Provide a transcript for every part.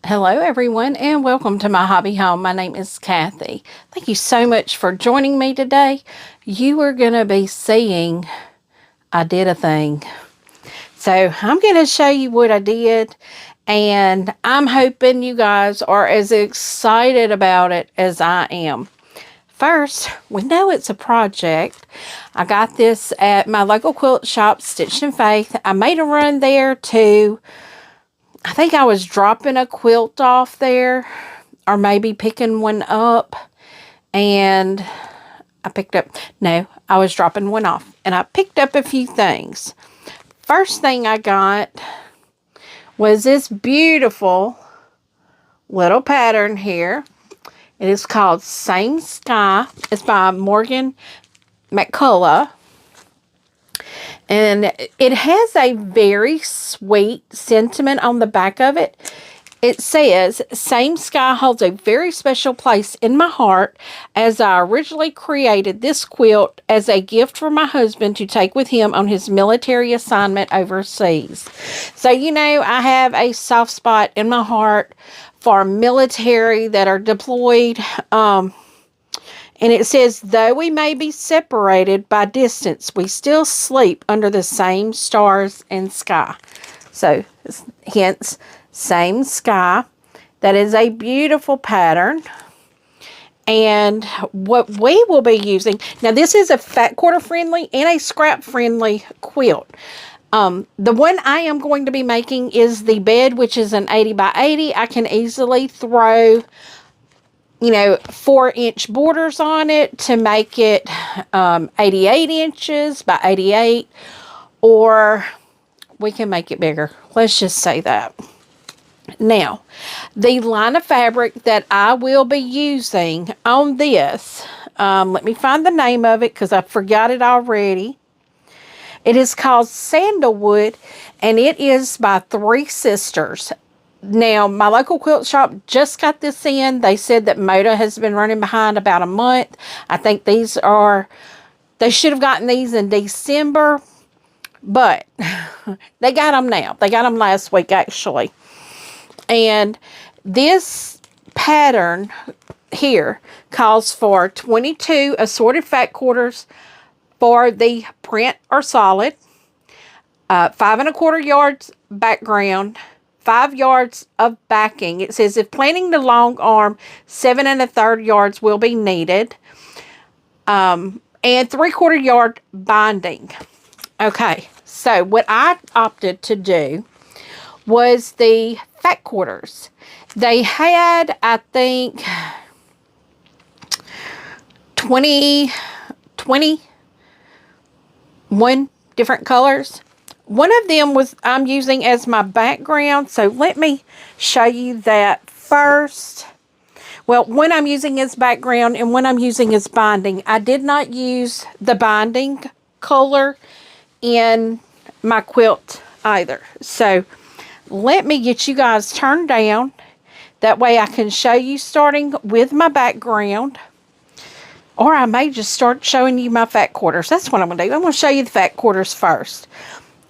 Hello everyone and welcome to my hobby home. My name is Cathy. Thank you so much for joining me today. You are going to be seeing I did a thing. So I'm going to show you what I did, and I'm hoping you guys are as excited about it as I am. First, we know it's a project. I got this at my local quilt shop, Stitched in Faith. I made a run there to, I think I was dropping a quilt off there, or maybe picking one up, and I was dropping one off, and I picked up a few things. First thing I got was this beautiful little pattern here. It is called Same Sky. It's by Morgan McCullough. And it has a very sweet sentiment on the back of it. It says, "Same sky holds a very special place in my heart, as I originally created this quilt as a gift for my husband to take with him on his military assignment overseas." So, you know, I have a soft spot in my heart for military that are deployed. And it says, "Though we may be separated by distance, we still sleep under the same stars and sky." So, hence, Same Sky. That is a beautiful pattern. And what we will be using, now this is a fat quarter friendly and a scrap friendly quilt. The one I am going to be making is the bed, which is an 80 by 80. I can easily throw, 4-inch borders on it to make it 88 inches by 88, or we can make it bigger. Let's just say that. Now, the line of fabric that I will be using on this, let me find the name of it because I forgot it already. It is called Sandalwood, and it is by Three Sisters. Now, my local quilt shop just got this in. They said that Moda has been running behind about a month. I think they should have gotten these in December, but they got them now. They got them last week, actually. And this pattern here calls for 22 assorted fat quarters for the print or solid, 5 1/4 yards background, 5 yards of backing. It says if planning the long arm, 7 1/3 yards will be needed, and 3/4 yard binding. Okay, so what I opted to do was the fat quarters. They had, I think, 21 different colors. One of them was I'm using as my background, so let me show you that first. Well, one I'm using as background and one I'm using as binding. I did not use the binding color in my quilt either. So let me get you guys turned down. That way I can show you starting with my background. Or I may just start showing you my fat quarters. That's what I'm going to do. I'm going to show you the fat quarters first.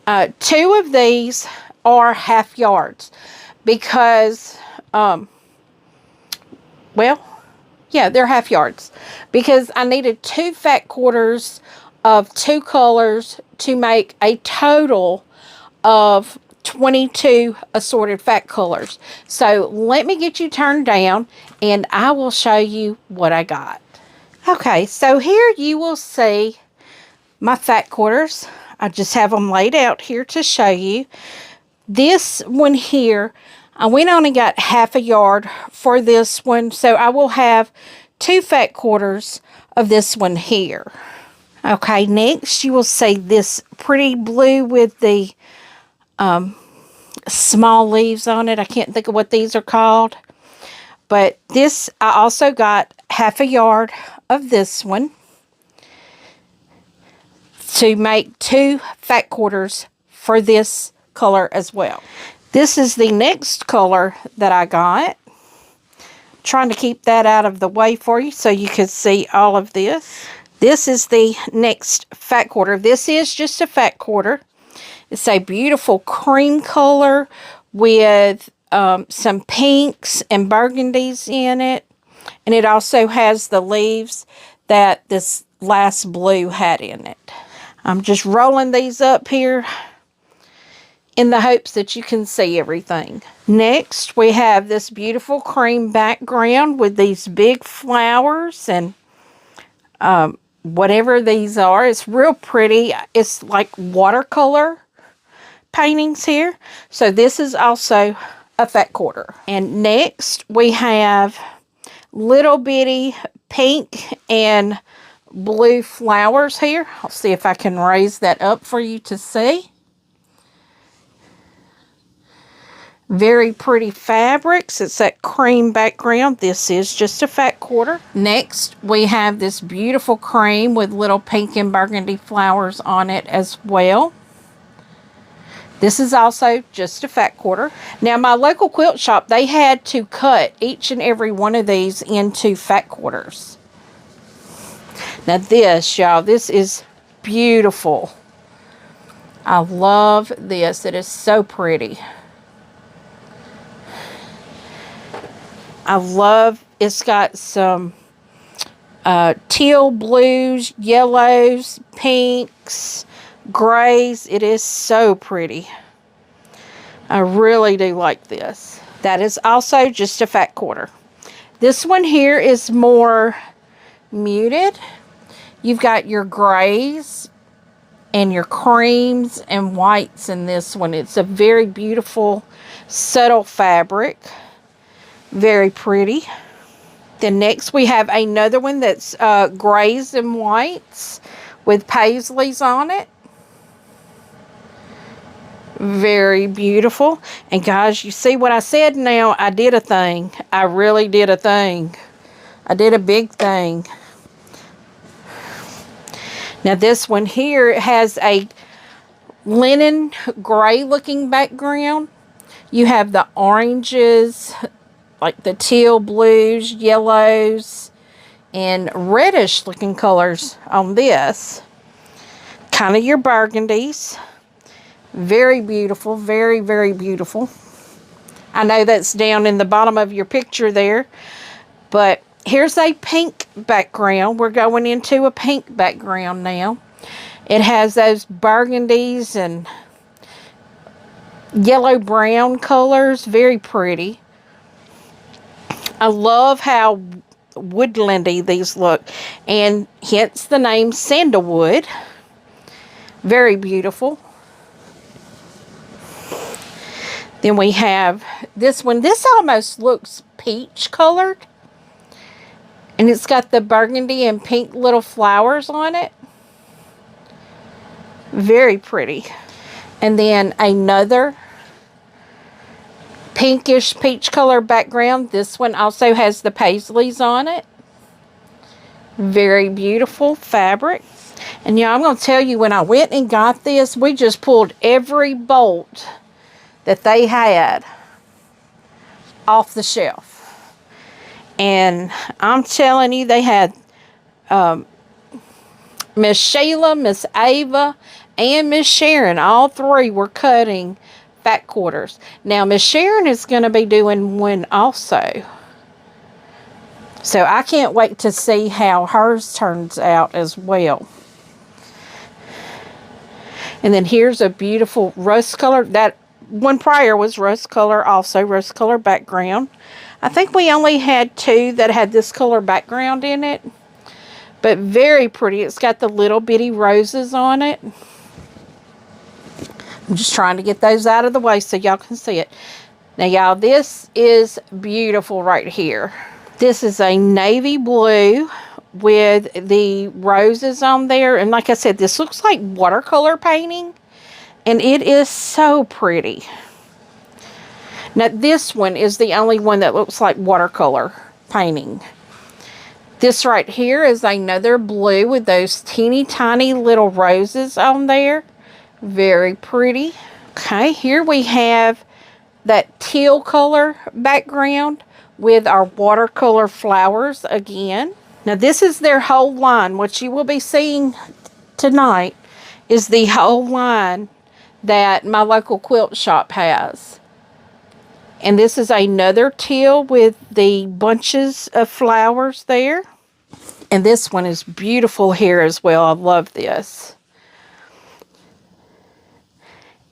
2 of these are half yards because, they're half yards. Because I needed 2 fat quarters of 2 colors to make a total of 22 assorted fat colors. So let me get you turned down and I will show you what I got. Okay, so here you will see my fat quarters. I just have them laid out here to show you. This one here, I went on and got 1/2 yard for this one. So I will have 2 fat quarters of this one here. Okay, next you will see this pretty blue with the small leaves on it. I can't think of what these are called. But this, I also got 1/2 yard of this one to make 2 fat quarters for this color as well. This is the next color that I got. Trying to keep that out of the way for you so you can see all of this. This is the next fat quarter. This is just a fat quarter. It's a beautiful cream color with some pinks and burgundies in it. And it also has the leaves that this last blue had in it. I'm just rolling these up here in the hopes that you can see everything. Next, we have this beautiful cream background with these big flowers and whatever these are. It's real pretty. It's like watercolor paintings here. So this is also a fat quarter. And next, we have little bitty pink and blue flowers here. I'll see if I can raise that up for you to see. Very pretty fabrics. It's that cream background. This is just a fat quarter. Next, we have this beautiful cream with little pink and burgundy flowers on it as well. This is also just a fat quarter. Now, my local quilt shop, they had to cut each and every one of these into fat quarters. Now this, y'all, this is beautiful. I love this. It is so pretty. I love, it's got some teal blues, yellows, pinks, grays. It is so pretty. I really do like this. That is also just a fat quarter. This one here is more muted. You've got your grays and your creams and whites in this one. It's a very beautiful, subtle fabric. Very pretty. Then next we have another one that's grays and whites with paisleys on it. Very beautiful. And guys, you see what I said now? I did a thing. I really did a thing. I did a big thing. Now this one here has a linen gray looking background. You have the oranges, like the teal blues, yellows, and reddish looking colors on this. Kind of your burgundies. Very beautiful. Very, very beautiful. I know that's down in the bottom of your picture there. But here's a pink background. We're going into a pink background now. It has those burgundies and yellow-brown colors. Very pretty. I love how woodlandy these look. And hence the name sandalwood. Very beautiful. Then we have this one. This almost looks peach colored. And it's got the burgundy and pink little flowers on it. Very pretty. And then another pinkish peach color background. This one also has the paisleys on it. Very beautiful fabric. And yeah, I'm going to tell you, when I went and got this, we just pulled every bolt that they had off the shelf. And I'm telling you, they had Miss Sheila, Miss Ava, and Miss Sharon. All three were cutting fat quarters. Now, Miss Sharon is going to be doing one also. So I can't wait to see how hers turns out as well. And then here's a beautiful rust color. That one prior was rust color, also rust color background. I think we only had two that had this color background in it. But very pretty. It's got the little bitty roses on it. I'm just trying to get those out of the way so y'all can see it. Now, y'all, this is beautiful right here. This is a navy blue with the roses on there. And like I said, this looks like watercolor painting. And it is so pretty. Now, this one is the only one that looks like watercolor painting. This right here is another blue with those teeny tiny little roses on there. Very pretty. Okay, here we have that teal color background with our watercolor flowers again. Now, this is their whole line. What you will be seeing tonight is the whole line that my local quilt shop has. And this is another teal with the bunches of flowers there. And this one is beautiful here as well. I love this.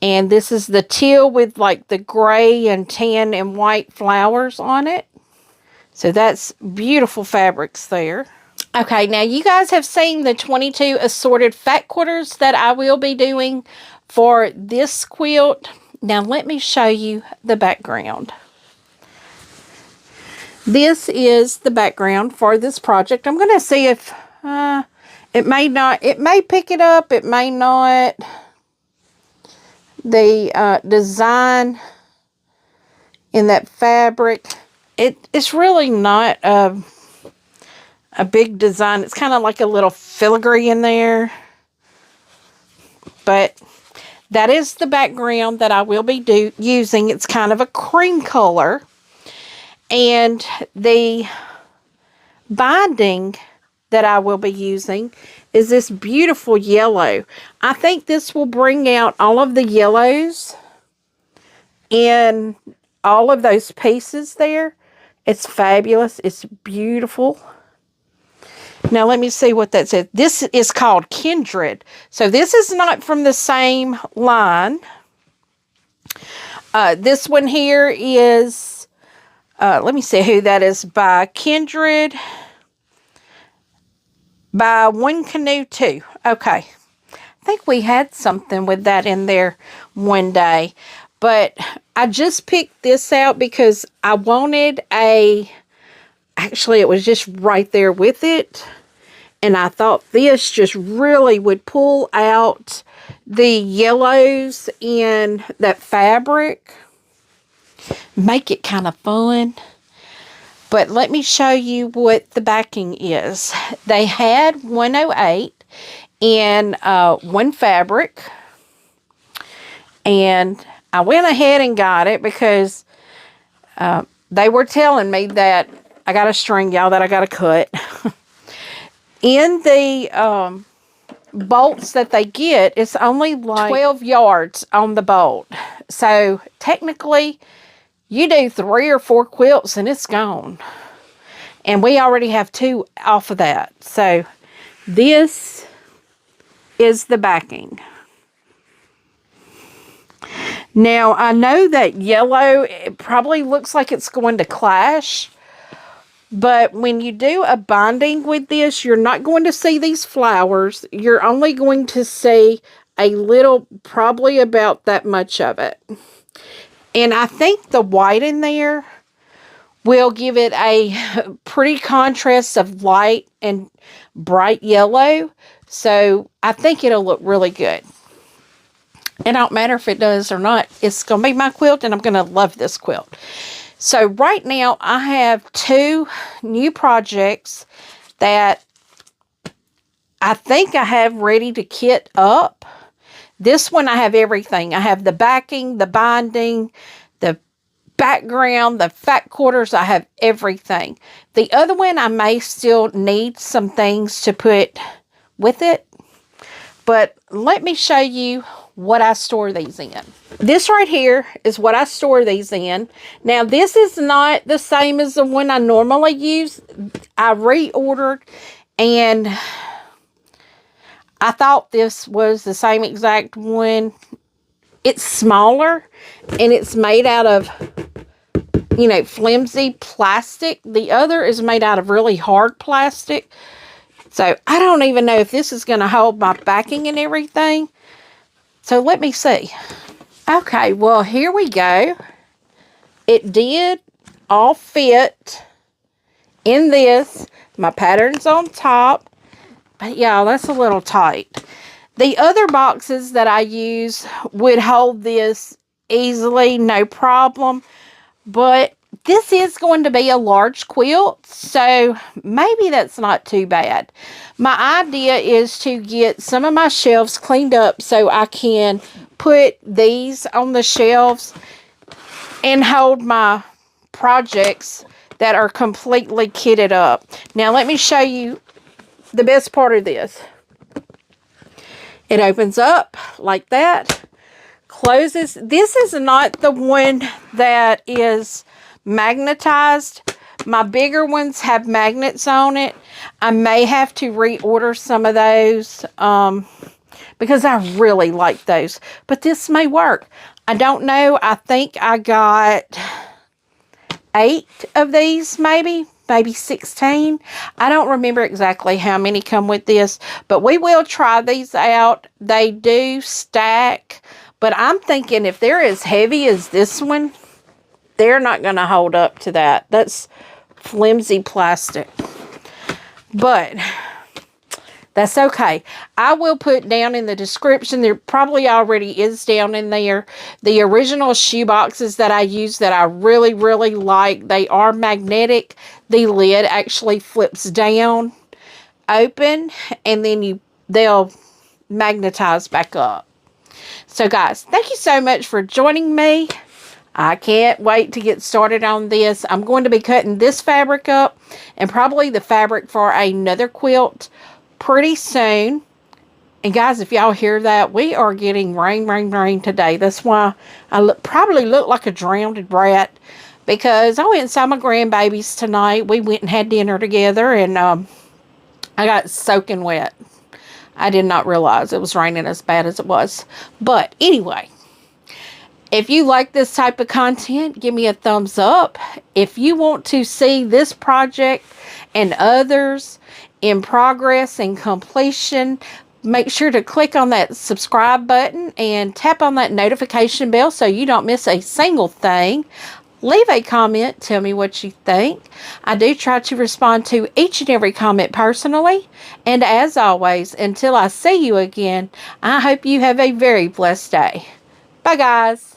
And this is the teal with like the gray and tan and white flowers on it. So that's beautiful fabrics there. Okay, now you guys have seen the 22 assorted fat quarters that I will be doing for this quilt. Now let me show you the background. This is the background for this project. I'm going to see if it may pick it up, it may not. The design in that fabric, it's really not a big design. It's kind of like a little filigree in there. But that is the background that I will be using. It's kind of a cream color. And the binding that I will be using is this beautiful yellow. I think this will bring out all of the yellows in all of those pieces there. It's fabulous. It's beautiful. Now let me see what that says. This is called Kindred. So this is not from the same line. This one here is, let me see who that is by. Kindred by One Canoe 2. Okay. I think we had something with that in there one day. But I just picked this out because I wanted actually it was just right there with it. And I thought this just really would pull out the yellows in that fabric. Make it kind of fun. But let me show you what the backing is. They had 108 in one fabric. And I went ahead and got it because they were telling me that I got a string, y'all, that I got to cut. In the bolts that they get, it's only like 12 yards on the bolt. So technically, you do 3 or 4 quilts and it's gone. And we already have 2 off of that. So this is the backing. Now, I know that yellow, it probably looks like it's going to clash. But when you do a binding with this, you're not going to see these flowers. You're only going to see a little, probably about that much of it. And I think the white in there will give it a pretty contrast of light and bright yellow. So I think it'll look really good. It don't matter if it does or not. It's going to be my quilt and I'm going to love this quilt. So right now I have 2 new projects that I think I have ready to kit up. This one I have everything. I have the backing, the binding, the background, the fat quarters. I have everything. The other one I may still need some things to put with it. But let me show you what I store these in. This right here is what I store these in. Now, this is not the same as the one I normally use. I reordered, and I thought this was the same exact one. It's smaller, and it's made out of, you know, flimsy plastic. The other is made out of really hard plastic. So, I don't even know if this is going to hold my backing and everything. So, let me see. Okay, well, here we go. It did all fit in this. My pattern's on top. But, yeah, that's a little tight. The other boxes that I use would hold this easily, no problem. But this is going to be a large quilt, so maybe that's not too bad. My idea is to get some of my shelves cleaned up so I can put these on the shelves and hold my projects that are completely kitted up. Now, let me show you the best part of this. It opens up like that. Of closes. This is not the one that is magnetized. My bigger ones have magnets on it. I may have to reorder some of those because I really like those. But this may work. I don't know. I think I got 8 of these, maybe 16. I don't remember exactly how many come with this, but we will try these out. They do stack, but I'm thinking if they're as heavy as this one, they're not going to hold up to that. That's flimsy plastic. But that's okay. I will put down in the description, there probably already is down in there, the original shoe boxes that I use that I really, really like. They are magnetic. The lid actually flips down, open, and then they'll magnetize back up. So guys, thank you so much for joining me. I can't wait to get started on this. I'm going to be cutting this fabric up and probably the fabric for another quilt pretty soon. And guys, if y'all hear that, we are getting rain, rain, rain today. That's why I probably look like a drowned rat, because I went and saw my grandbabies tonight. We went and had dinner together, and I got soaking wet. I did not realize it was raining as bad as it was. But anyway, if you like this type of content, give me a thumbs up. If you want to see this project and others in progress and completion, make sure to click on that subscribe button and tap on that notification bell so you don't miss a single thing. Leave a comment. Tell me what you think. I do try to respond to each and every comment personally. And as always, until I see you again, I hope you have a very blessed day. Bye, guys.